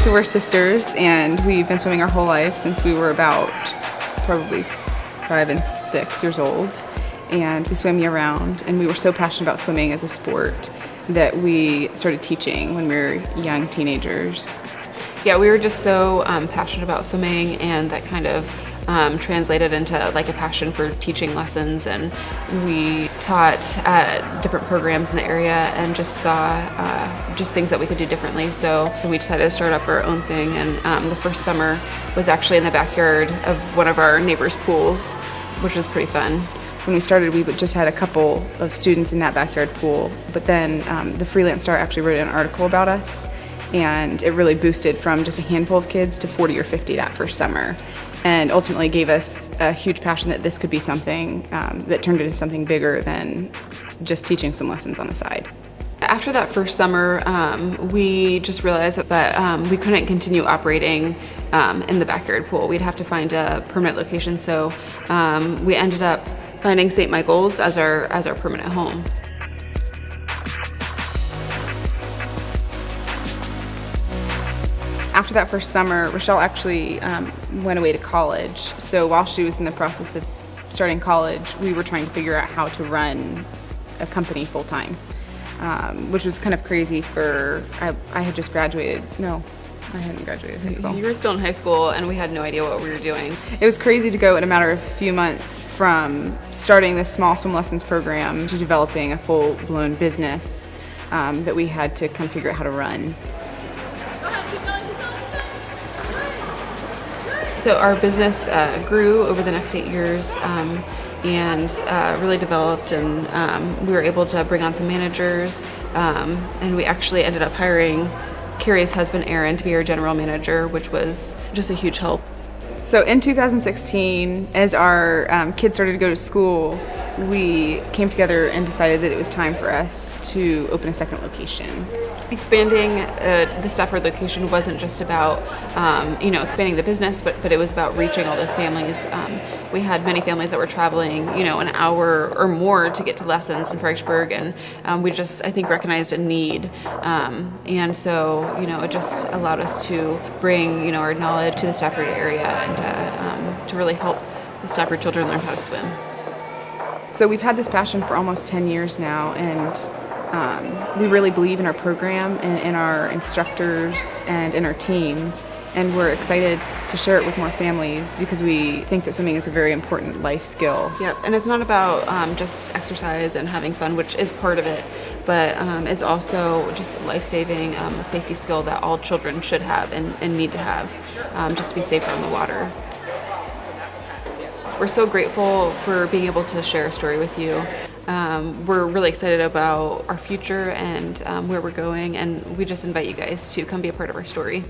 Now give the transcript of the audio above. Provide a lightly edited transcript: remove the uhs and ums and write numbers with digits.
So we're sisters, and we've been swimming our whole life since we were about probably 5 and 6 years old. And we swam year-round, and we were so passionate about swimming as a sport that we started teaching when we were young teenagers. Yeah, we were just so passionate about swimming, and that kind of translated into like a passion for teaching lessons, and we taught at different programs in the area and just saw just things that we could do differently. So we decided to start up our own thing, and the first summer was actually in the backyard of one of our neighbors' pools, which was pretty fun. When we started, we just had a couple of students in that backyard pool, but then the Freelance Star actually wrote an article about us, and it really boosted from just a handful of kids to 40 or 50 that first summer, and ultimately gave us a huge passion that this could be something that turned into something bigger than just teaching swim lessons on the side. After that first summer, we just realized that we couldn't continue operating in the backyard pool. We'd have to find a permanent location, so we ended up finding St. Michael's as our permanent home. After that first summer, Rochelle actually went away to college. So while she was in the process of starting college, we were trying to figure out how to run a company full-time, which was kind of crazy for, I had just graduated. No, I hadn't graduated high school. You were still in high school, and we had no idea what we were doing. It was crazy to go in a matter of a few months from starting this small swim lessons program to developing a full-blown business that we had to kind of figure out how to run. So our business grew over the next 8 years and really developed, and we were able to bring on some managers, and we actually ended up hiring Carrie's husband Aaron to be our general manager, which was just a huge help. So in 2016, as our kids started to go to school, we came together and decided that it was time for us to open a second location. Expanding the Stafford location wasn't just about expanding the business, but it was about reaching all those families. We had many families that were traveling an hour or more to get to lessons in Fredericksburg, and we just, I think, recognized a need, and so it just allowed us to bring our knowledge to the Stafford area and to really help the Stafford children learn how to swim. So we've had this passion for almost 10 years now, and we really believe in our program and in our instructors and in our team, and we're excited to share it with more families because we think that swimming is a very important life skill. Yep, and it's not about just exercise and having fun, which is part of it, but is also just life-saving, a safety skill that all children should have and need to have just to be safer on the water. We're so grateful for being able to share a story with you. We're really excited about our future and where we're going, and we just invite you guys to come be a part of our story.